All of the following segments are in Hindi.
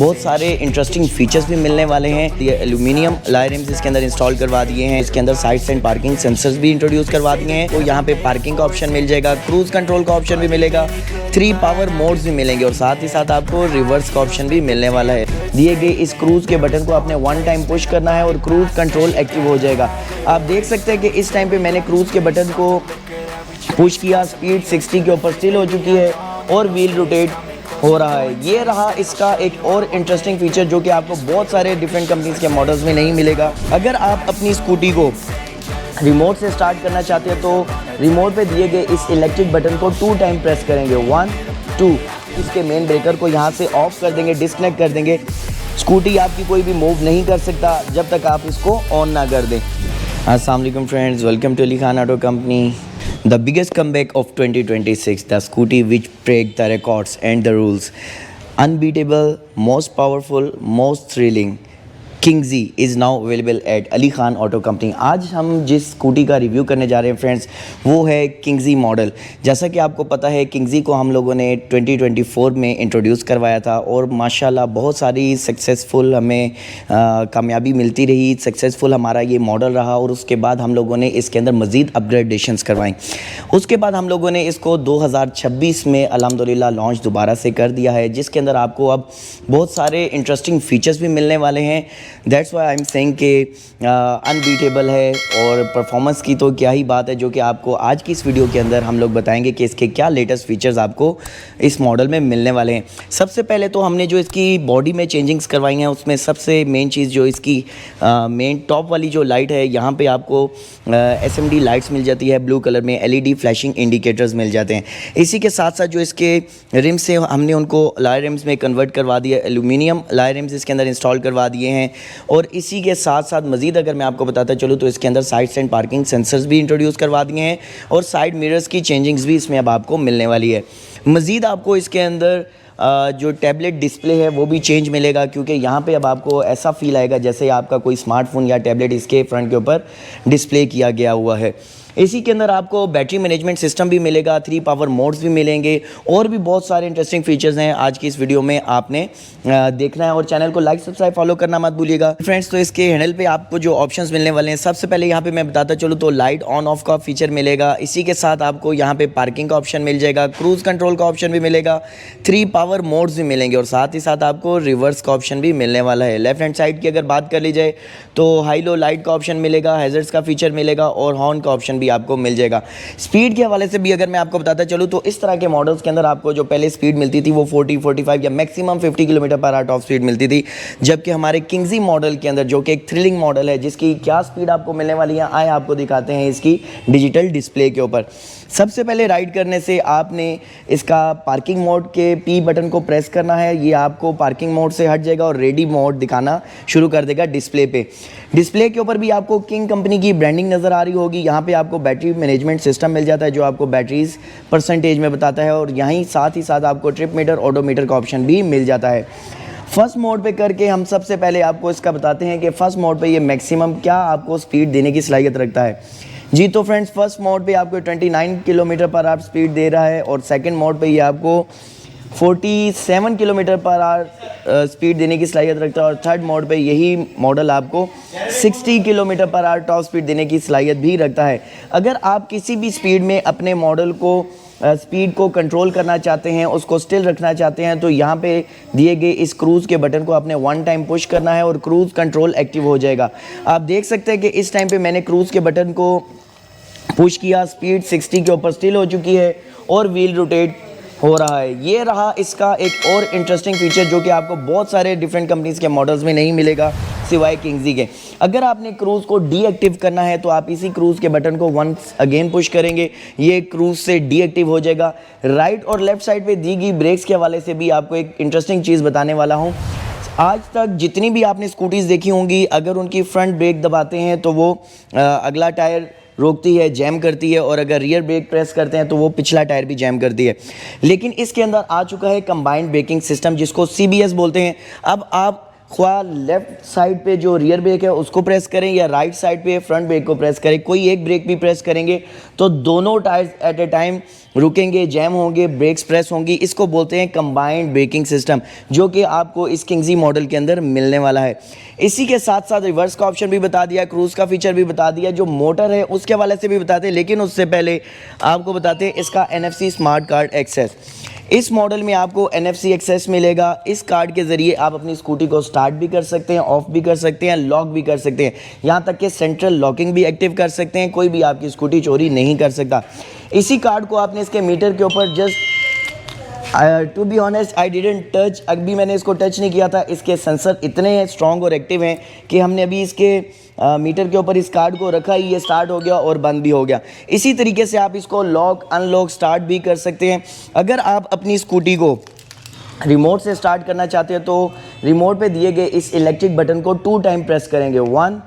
बहुत सारे इंटरेस्टिंग फीचर्स भी मिलने वाले हैं। ये एल्यूमिनियम अलॉय रिम्स इसके अंदर इंस्टॉल करवा दिए हैं। इसके अंदर साइड स्टैंड पार्किंग सेंसर्स भी इंट्रोड्यूस करवा दिए हैं। तो यहाँ पे पार्किंग का ऑप्शन मिल जाएगा, क्रूज कंट्रोल का ऑप्शन भी मिलेगा, 3 पावर मोड्स भी मिलेंगे और साथ ही साथ आपको रिवर्स का ऑप्शन भी मिलने वाला है। दिए गए इस क्रूज के बटन को आपने 1 टाइम पुश करना है और क्रूज कंट्रोल एक्टिव हो जाएगा। आप देख सकते हैं कि इस टाइम पे मैंने क्रूज के बटन को पुश किया, स्पीड 60 के ऊपर स्टिल हो चुकी है और व्हील रोटेट हो रहा है। ये रहा इसका एक और इंटरेस्टिंग फीचर जो कि आपको बहुत सारे डिफरेंट कंपनीज के मॉडल्स में नहीं मिलेगा। अगर आप अपनी स्कूटी को रिमोट से स्टार्ट करना चाहते हैं तो रिमोट पे दिए गए इस इलेक्ट्रिक बटन को 2 टाइम प्रेस करेंगे, 1 2। इसके मेन ब्रेकर को यहाँ से ऑफ कर देंगे, डिस्कनेक्ट कर देंगे। स्कूटी आपकी कोई भी मूव नहीं कर सकता जब तक आप इसको ऑन ना कर दें। अस्सलाम वालेकुम friends, welcome to Ali Khan auto company. The biggest comeback of 2026, the scooty which break the records and the rules. Unbeatable, most powerful, most thrilling. किंगजी is now available at Ali Khan auto company. आज हम जिस स्कूटी का रिव्यू करने जा रहे हैं फ्रेंड्स, वो है किंगजी मॉडल। जैसा कि आपको पता है किंगजी को हम लोगों ने 2024 में इंट्रोड्यूस करवाया था और माशाल्लाह बहुत सारी सक्सेसफुल हमें कामयाबी मिलती रही, सक्सेसफुल हमारा ये मॉडल रहा और उसके बाद हम लोगों ने इसके अंदर मज़ीद अपग्रेडेशंस करवाई। उसके बाद हम लोगों ने इसको 2026 में अल्हम्दुलिल्लाह लॉन्च दोबारा से कर दिया है, जिसके अंदर आपको अब बहुत सारे इंटरेस्टिंग फीचर्स भी मिलने वाले हैं। That's why I am saying कि अनबीटेबल है और परफॉर्मेंस की तो क्या ही बात है, जो कि आपको आज की इस वीडियो के अंदर हम लोग बताएंगे कि इसके क्या लेटेस्ट फीचर्स आपको इस मॉडल में मिलने वाले हैं। सबसे पहले तो हमने जो इसकी बॉडी में चेंजिंग्स करवाई हैं उसमें सबसे मेन चीज़ जो इसकी मेन टॉप वाली जो लाइट है, यहाँ पे आपको SMD लाइट्स मिल जाती है ब्लू कलर में, LED फ्लैशिंग इंडिकेटर्स मिल जाते हैं। इसी के साथ साथ जो इसके रिम्स से हमने उनको अलॉय रिम्स में कन्वर्ट करवा दिया, एल्यूमिनियम अलॉय रिम्स इसके अंदर इंस्टॉल करवा दिए हैं। और इसी के साथ साथ मज़ीद अगर मैं आपको बताता चलूँ तो इसके अंदर साइड स्टैंड पार्किंग सेंसर्स भी इंट्रोड्यूस करवा दिए हैं और साइड मिरर्स की चेंजिंग्स भी इसमें अब आपको मिलने वाली है। मज़ीद आपको इसके अंदर जो टैबलेट डिस्प्ले है वो भी चेंज मिलेगा, क्योंकि यहाँ पे अब आपको ऐसा फील आएगा जैसे आपका कोई स्मार्टफोन या टैबलेट इसके फ्रंट के ऊपर डिस्प्ले किया गया हुआ है। इसी के अंदर आपको बैटरी मैनेजमेंट सिस्टम भी मिलेगा, 3 पावर मोड्स भी मिलेंगे और भी बहुत सारे इंटरेस्टिंग फीचर्स हैं। आज की इस वीडियो में आपने देखना है और चैनल को लाइक सब्सक्राइब फॉलो करना मत भूलिएगा फ्रेंड्स। तो इसके हैंडल पे आपको जो ऑप्शंस मिलने वाले हैं, सबसे पहले यहाँ पे मैं बताता चलूँ तो लाइट ऑन ऑफ का फीचर मिलेगा। इसी के साथ आपको यहाँ पे पार्किंग का ऑप्शन मिल जाएगा, क्रूज कंट्रोल का ऑप्शन भी मिलेगा, 3 पावर मोड्स भी मिलेंगे और साथ ही साथ आपको रिवर्स का ऑप्शन भी मिलने वाला है। लेफ्ट हैंड साइड की अगर बात कर ली जाए तो हाई लो लाइट का ऑप्शन मिलेगा, हैजर्ड्स का फीचर मिलेगा और हॉर्न का ऑप्शन भी आपको मिल जाएगा। स्पीड के हवाले से भी अगर मैं आपको बताता चलूँ तो इस तरह के मॉडल्स के अंदर आपको जो पहले स्पीड मिलती थी वो 40, 45 या maximum 50 kilometre per hour top speed मिलती थी, जबकि हमारे किंगजी मॉडल के अंदर जो कि एक थ्रिलिंग मॉडल है जिसकी क्या स्पीड आपको मिलने वाली है, आए आपको दिखाते हैं इसकी डिजिटल डिस्प्ले के ऊपर। सबसे पहले राइड करने से आपने इसका पार्किंग मोड के P बटन को प्रेस करना है, ये आपको पार्किंग मोड से हट जाएगा और रेडी मोड दिखाना शुरू कर देगा डिस्प्ले पे। डिस्प्ले के ऊपर भी आपको किंग कंपनी की ब्रांडिंग नज़र आ रही होगी। यहाँ पे आपको बैटरी मैनेजमेंट सिस्टम मिल जाता है जो आपको बैटरीज परसेंटेज में बताता है और यहीं साथ ही साथ आपको ट्रिप मीटर, ऑडोमीटर का ऑप्शन भी मिल जाता है। फर्स्ट मोड पे करके हम सबसे पहले आपको इसका बताते हैं कि फ़र्स्ट मोड पे ये मैक्सिमम क्या आपको स्पीड देने की सलाहियत रखता है। जी तो फ्रेंड्स, फर्स्ट मोड पे आपको 29 किलोमीटर पर आवर स्पीड दे रहा है और सेकंड मोड पे ये आपको 47 किलोमीटर पर आवर स्पीड देने की सलाहियत रखता है और थर्ड मोड पे यही मॉडल आपको 60 kilometre per hour top speed देने की सलाहियत भी रखता है। अगर आप किसी भी स्पीड में अपने मॉडल को स्पीड को कंट्रोल करना चाहते हैं, उसको स्टिल रखना चाहते हैं, तो यहाँ पे दिए गए इस क्रूज़ के बटन को आपने 1 टाइम पुश करना है और क्रूज़ कंट्रोल एक्टिव हो जाएगा। आप देख सकते हैं कि इस टाइम पे मैंने क्रूज़ के बटन को पुश किया, स्पीड 60 के ऊपर स्टिल हो चुकी है और व्हील रोटेट हो रहा है। ये रहा इसका एक और इंटरेस्टिंग फीचर जो कि आपको बहुत सारे डिफरेंट कंपनीज़ के मॉडल्स में नहीं मिलेगा सिवाय किंगजी के। अगर आपने क्रूज़ को डीएक्टिव करना है तो आप इसी क्रूज़ के बटन को वंस अगेन पुश करेंगे, ये क्रूज़ से डीएक्टिव हो जाएगा। राइट और लेफ़्ट साइड पे दी गई ब्रेक्स के हवाले से भी आपको एक इंटरेस्टिंग चीज़ बताने वाला हूँ। आज तक जितनी भी आपने स्कूटीज़ देखी होंगी, अगर उनकी फ्रंट ब्रेक दबाते हैं तो वो अगला टायर रोकती है, जैम करती है और अगर रियर ब्रेक प्रेस करते हैं तो वो पिछला टायर भी जैम करती है। लेकिन इसके अंदर आ चुका है कंबाइंड ब्रेकिंग सिस्टम जिसको CBS बोलते हैं। अब आप ख्वा लेफ्ट साइड पे जो रियर ब्रेक है उसको प्रेस करें या राइट साइड पे फ्रंट ब्रेक को प्रेस करें, कोई एक ब्रेक भी प्रेस करेंगे तो दोनों टायर्स एट ए टाइम रुकेंगे, जैम होंगे, ब्रेक्स प्रेस होंगी। इसको बोलते हैं कंबाइंड ब्रेकिंग सिस्टम, जो कि आपको इस किंगजी मॉडल के अंदर मिलने वाला है। इसी के साथ साथ रिवर्स का ऑप्शन भी बता दिया, क्रूज़ का फीचर भी बता दिया, जो मोटर है उसके हवाले से भी बताते हैं। लेकिन उससे पहले आपको बताते हैं इसका NFC स्मार्ट कार्ड एक्सेस। इस मॉडल में आपको NFC एक्सेस मिलेगा। इस कार्ड के ज़रिए आप अपनी स्कूटी को स्टार्ट भी कर सकते हैं, ऑफ भी कर सकते हैं, लॉक भी कर सकते हैं, यहाँ तक कि सेंट्रल लॉकिंग भी एक्टिव कर सकते हैं। कोई भी आपकी स्कूटी चोरी नहीं कर सकता। इसी कार्ड को आपने इसके मीटर के ऊपर just to be honest I didn't touch, अभी मैंने इसको टच नहीं किया था। इसके सेंसर इतने स्ट्रॉन्ग और एक्टिव हैं कि हमने अभी इसके मीटर के ऊपर इस कार्ड को रखा ही, ये स्टार्ट हो गया और बंद भी हो गया। इसी तरीके से आप इसको लॉक अनलॉक स्टार्ट भी कर सकते हैं। अगर आप अपनी स्कूटी को रिमोट से स्टार्ट करना चाहते हैं तो रिमोट पे दिए गए इस इलेक्ट्रिक बटन को 2 टाइम प्रेस करेंगे, 1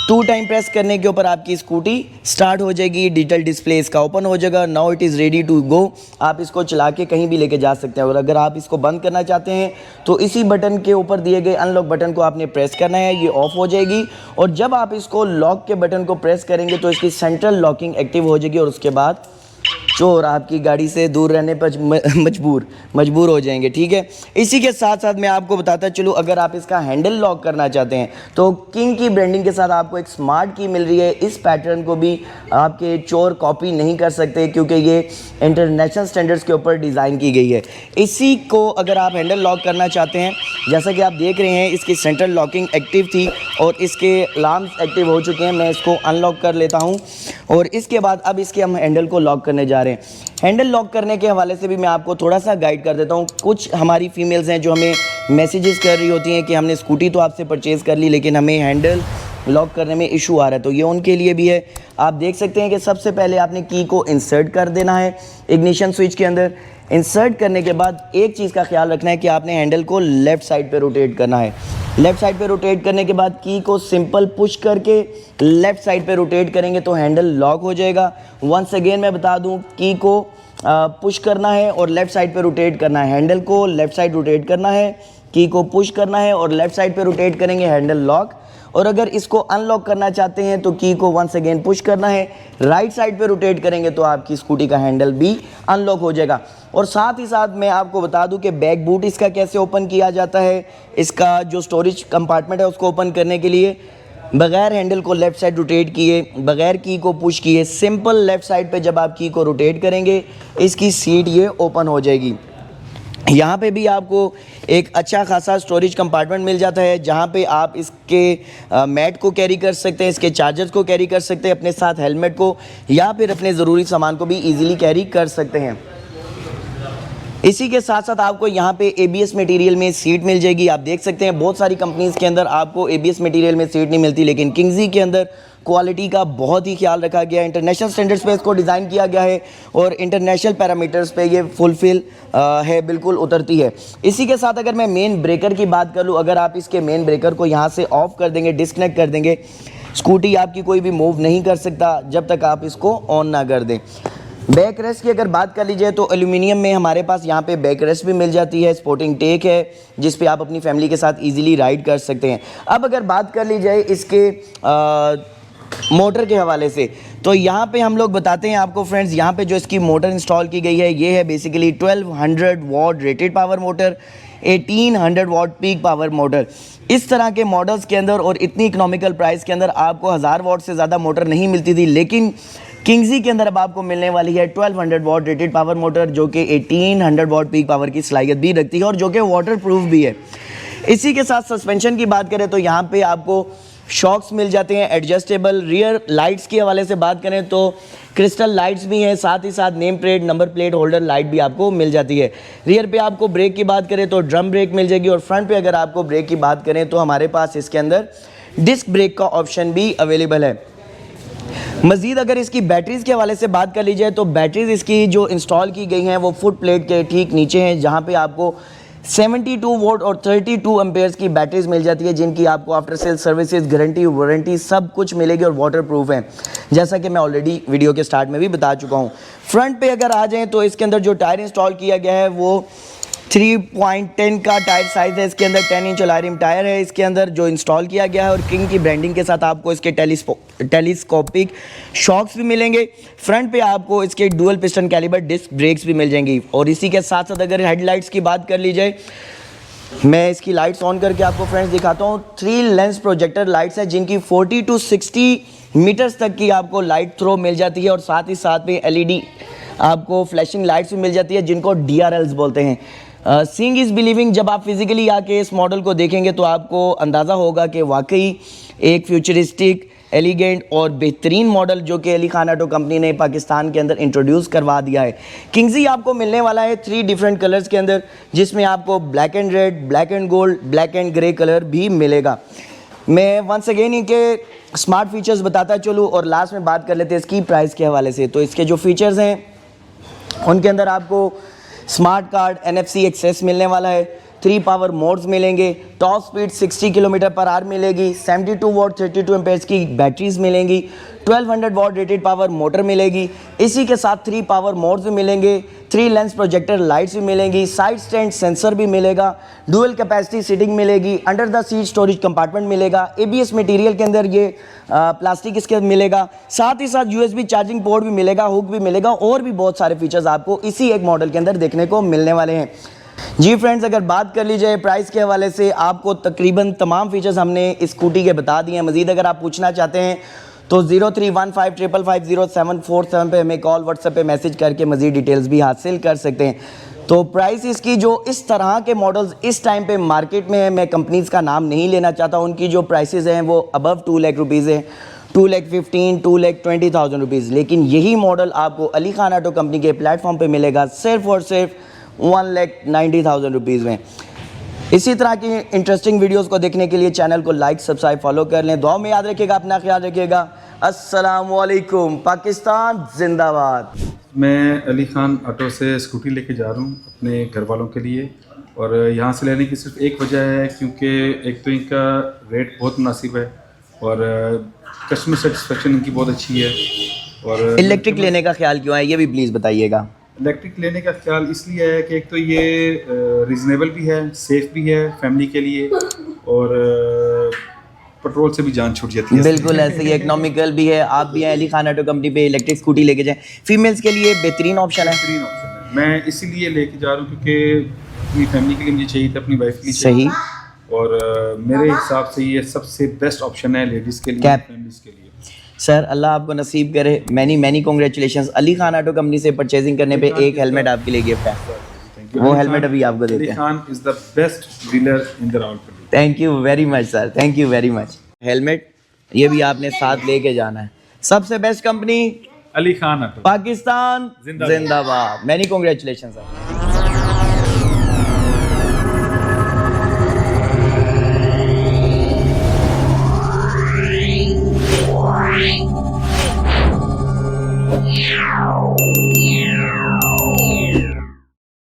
2 टाइम प्रेस करने के ऊपर आपकी स्कूटी स्टार्ट हो जाएगी। डिजिटल डिस्प्ले इसका ओपन हो जाएगा। Now it is ready to go. आप इसको चला के कहीं भी लेके जा सकते हैं। और अगर आप इसको बंद करना चाहते हैं तो इसी बटन के ऊपर दिए गए अनलॉक बटन को आपने प्रेस करना है, ये ऑफ हो जाएगी। और जब आप इसको लॉक के बटन को प्रेस करेंगे तो इसकी सेंट्रल लॉकिंग एक्टिव हो जाएगी और उसके बाद चोर आपकी गाड़ी से दूर रहने पर मजबूर हो जाएंगे। ठीक है, इसी के साथ साथ मैं आपको बताता चलूँ, अगर आप इसका हैंडल लॉक करना चाहते हैं तो किंग की ब्रांडिंग के साथ आपको एक स्मार्ट की मिल रही है। इस पैटर्न को भी आपके चोर कॉपी नहीं कर सकते क्योंकि ये इंटरनेशनल स्टैंडर्ड्स के ऊपर डिज़ाइन की गई है। इसी को अगर आप हैंडल लॉक करना चाहते हैं, जैसा कि आप देख रहे हैं इसकी सेंट्रल लॉकिंग एक्टिव थी और इसके अलार्म्स एक्टिव हो चुके हैं। मैं इसको अनलॉक कर लेता हूं और इसके बाद अब इसके हम हैंडल को लॉक करने जा रहे हैं। हैंडल लॉक करने के हवाले से भी मैं आपको थोड़ा सा गाइड कर देता हूं। कुछ हमारी फीमेल्स हैं जो हमें मैसेजेस कर रही होती हैं कि हमने स्कूटी तो आपसे परचेज़ कर ली लेकिन हमें हैंडल लॉक करने में इशू आ रहा है, तो ये उनके लिए भी है। आप देख सकते हैं कि सबसे पहले आपने की को इंसर्ट कर देना है इग्निशन स्विच के अंदर। इंसर्ट करने के बाद एक चीज़ का ख्याल रखना है कि आपने हैंडल को लेफ़्ट साइड पे रोटेट करना है। लेफ़्ट साइड पे रोटेट करने के बाद की को सिंपल पुश करके लेफ़्ट साइड पे रोटेट करेंगे तो हैंडल लॉक हो जाएगा। वंस अगेन मैं बता दूं, की को पुश करना है और लेफ़्ट साइड पे रोटेट करना है। हैंडल को लेफ़्ट साइड रोटेट करना है, की को पुश करना है और लेफ़्ट साइड पे रोटेट करेंगे, हैंडल लॉक। और अगर इसको अनलॉक करना चाहते हैं तो की को वंस अगेन पुश करना है, राइट साइड पे रोटेट करेंगे तो आपकी स्कूटी का हैंडल भी अनलॉक हो जाएगा। और साथ ही साथ मैं आपको बता दूं कि बैक बूट इसका कैसे ओपन किया जाता है। इसका जो स्टोरेज कंपार्टमेंट है उसको ओपन करने के लिए बगैर हैंडल को लेफ़्ट साइड रोटेट किए, बगैर की को पुश किए, सिंपल लेफ़्ट साइड पे जब आप की को रोटेट करेंगे इसकी सीट ये ओपन हो जाएगी। यहाँ पे भी आपको एक अच्छा खासा स्टोरेज कंपार्टमेंट मिल जाता है जहाँ पे आप इसके मैट को कैरी कर सकते हैं, इसके चार्जर्स को कैरी कर सकते हैं, अपने साथ हेलमेट को या फिर अपने ज़रूरी सामान को भी इजीली कैरी कर सकते हैं। इसी के साथ साथ आपको यहाँ पे ABS मटेरियल में सीट मिल जाएगी। आप देख सकते हैं बहुत सारी कंपनीज़ के अंदर आपको ABS मटेरियल में सीट नहीं मिलती, लेकिन किंगजी के अंदर क्वालिटी का बहुत ही ख्याल रखा गया है। इंटरनेशनल स्टैंडर्ड्स पे इसको डिज़ाइन किया गया है और इंटरनेशनल पैरामीटर्स पे ये फुलफिल है, बिल्कुल उतरती है। इसी के साथ अगर मैं मेन ब्रेकर की बात कर लूँ, अगर आप इसके मेन ब्रेकर को यहाँ से ऑफ कर देंगे, डिस्कनेक्ट कर देंगे, स्कूटी आपकी कोई भी मूव नहीं कर सकता जब तक आप इसको ऑन ना कर दें। बैक रेस्ट की अगर बात कर लीजिए तो एल्यूमिनियम में हमारे पास यहाँ पे बैक रेस्ट भी मिल जाती है, स्पोर्टिंग टेक है जिस पे आप अपनी फैमिली के साथ इजीली राइड कर सकते हैं। अब अगर बात कर ली जाए इसके मोटर के हवाले से तो यहाँ पे हम लोग बताते हैं आपको फ्रेंड्स, यहाँ पे जो इसकी मोटर इंस्टॉल की गई है ये है basically 1200 what rated power motor, 1800 watt peak power motor. इस तरह के मॉडल्स के अंदर और इतनी इकोनॉमिकल प्राइस के अंदर आपको 1000 वॉट से ज़्यादा मोटर नहीं मिलती थी, लेकिन किंगजी के अंदर अब आपको मिलने वाली है 1200 वॉट रेटेड पावर मोटर जो कि 1800 वॉट पीक पावर की सलाहियत भी रखती है और जो कि वाटर प्रूफ भी है। इसी के साथ सस्पेंशन की बात करें तो यहाँ पे आपको शॉक्स मिल जाते हैं एडजस्टेबल। रियर लाइट्स के हवाले से बात करें तो क्रिस्टल लाइट्स भी हैं, साथ ही साथ name plate, number plate holder light भी आपको मिल जाती है। रियर पे आपको ब्रेक की बात करें तो ड्रम ब्रेक मिल जाएगी और फ्रंट पे अगर आपको ब्रेक की बात करें तो हमारे पास इसके अंदर डिस्क ब्रेक का ऑप्शन भी अवेलेबल है। मज़ीद अगर इसकी बैटरीज़ के हवाले से बात कर ली जाए तो बैटरीज़ इसकी जो इंस्टॉल की गई हैं वो फुट प्लेट के ठीक नीचे हैं, जहाँ पे आपको 72 वोल्ट और 32 एम्पेयर्स की बैटरीज मिल जाती है जिनकी आपको after sale services, guarantee, warranty सब कुछ मिलेगी और वाटर प्रूफ है, जैसा कि मैं ऑलरेडी वीडियो के स्टार्ट में भी बता चुका हूँ। फ्रंट पे अगर आ जाएँ तो इसके अंदर जो टायर इंस्टॉल किया गया है वो 3.10 का टायर साइज है इसके अंदर, 10 इंच अलॉय रिम टायर है इसके अंदर जो इंस्टॉल किया गया है, और किंग की ब्रांडिंग के साथ आपको इसके टेलीस्कोपिक शॉक्स भी मिलेंगे। फ्रंट पे आपको इसके dual piston caliper disc brakes भी मिल जाएंगी। और इसी के साथ साथ अगर हेडलाइट्स की बात कर ली जाए, मैं इसकी लाइट्स ऑन करके आपको फ्रेंड्स दिखाता हूँ। 3 लेंस प्रोजेक्टर लाइट्स हैं जिनकी 40 टू 60 मीटर्स तक की आपको लाइट थ्रो मिल जाती है, और साथ ही साथ में LED आपको फ्लैशिंग लाइट्स भी मिल जाती है जिनको DRLs बोलते हैं। सीइंग इज़ बिलीविंग, जब आप फिजिकली आके इस मॉडल को देखेंगे तो आपको अंदाज़ा होगा कि वाकई एक फ्यूचरिस्टिक, एलिगेंट और बेहतरीन मॉडल जो कि अली खान ऑटो कंपनी ने पाकिस्तान के अंदर इंट्रोड्यूस करवा दिया है। किंगजी आपको मिलने वाला है 3 डिफरेंट कलर्स के अंदर, जिसमें आपको black and red, black and gold, black and grey colour भी मिलेगा। मैं वंस अगेन इनके स्मार्ट फीचर्स बताता चलूँ और लास्ट में बात कर लेते हैं इसकी प्राइस के हवाले से। तो इसके जो फीचर्स हैं उनके अंदर आपको स्मार्ट कार्ड NFC एक्सेस मिलने वाला है, 3 पावर मोड्स मिलेंगे, टॉप स्पीड 60 km/h मिलेगी, 72 वॉट 32 एम्पेयर्स की बैटरीज मिलेंगी, 1200 वॉट रेटेड पावर मोटर मिलेगी। इसी के साथ 3 पावर मोड्स भी मिलेंगे, 3 लेंस प्रोजेक्टर लाइट्स भी मिलेंगी, साइड स्टैंड सेंसर भी मिलेगा, डुअल कैपेसिटी सीटिंग मिलेगी, under the seat storage compartment मिलेगा, ABS मटेरियल के अंदर ये प्लास्टिक इसके मिलेगा, साथ ही साथ USB चार्जिंग पोर्ट भी मिलेगा, हुक भी मिलेगा, और भी बहुत सारे फीचर्स आपको इसी एक मॉडल के अंदर देखने को मिलने वाले हैं। जी फ्रेंड्स, अगर बात कर ली जाए प्राइस के हवाले से, आपको तकरीबन तमाम फीचर्स हमने इस स्कूटी के बता दिए हैं। मज़ीद अगर आप पूछना चाहते हैं तो 0315550747 पे हमें कॉल, व्हाट्सएप पे मैसेज करके मज़ीद डिटेल्स भी हासिल कर सकते हैं। तो प्राइस इसकी जो इस तरह के मॉडल्स इस टाइम पे मार्केट में है, मैं कंपनीज़ का नाम नहीं लेना चाहता, उनकी जो प्राइसेस हैं वो अबव 2 लाख रुपीज़ हैं, 2,15,000 2,20,000 रुपीज़। लेकिन यही मॉडल आपको अली खान ऑटो कंपनी के प्लेटफॉर्म पे मिलेगा सिर्फ और सिर्फ 1,90,000 रुपीज़ में। इसी तरह की इंटरेस्टिंग वीडियोस को देखने के लिए चैनल को लाइक, सब्सक्राइब, फॉलो कर लें। दुआ में याद रखिएगा, अपना ख्याल रखिएगा। अस्सलाम वालेकुम, पाकिस्तान जिंदाबाद। मैं अली खान ऑटो से स्कूटी लेके जा रहा हूँ अपने घर वालों के लिए, और यहाँ से लेने की सिर्फ एक वजह है क्योंकि एक तो इनका रेट बहुत मुनासिब है और कस्टमर सेटिस्फेक्शन इनकी बहुत अच्छी है। और इलेक्ट्रिक लेने का ख्याल क्यों है, ये भी प्लीज़ बताइएगा। इलेक्ट्रिक लेने का ख्याल इसलिए है कि एक तो ये रीज़नेबल भी है, सेफ़ भी है फैमिली के लिए, और पेट्रोल से भी जान छूट जाती है। बिल्कुल ऐसे ही, इकोनॉमिकल भी है। आप भी अली खान ऑटो कंपनी पे इलेक्ट्रिक स्कूटी लेके जाएं, फीमेल्स के लिए बेहतरीन ऑप्शन है। बेहतरीन ऑप्शन है। मैं इसीलिए लेके जा रहा हूँ क्योंकि अपनी फैमिली के लिए मुझे चाहिए था, अपनी वाइफ के लिए सही, और मेरे हिसाब से ये सबसे बेस्ट ऑप्शन है लेडीज़ के लिए, फैमिलीज़ के लिए। सर अल्लाह आपको नसीब करे। Many congratulations. Ali Khan auto company से परचेजिंग करने पे एक हेलमेट आपके लिए गिफ्ट है, वो हेलमेट अभी आपको देते हैं। Ali Khan is the best dealer in the Rawalpindi. Thank you very much sir, thank you very much. Helmet ये भी आपने साथ लेके जाना है। सबसे best company Ali Khan auto, Pakistan जिंदाबाद। Many congratulation sir. Yeah.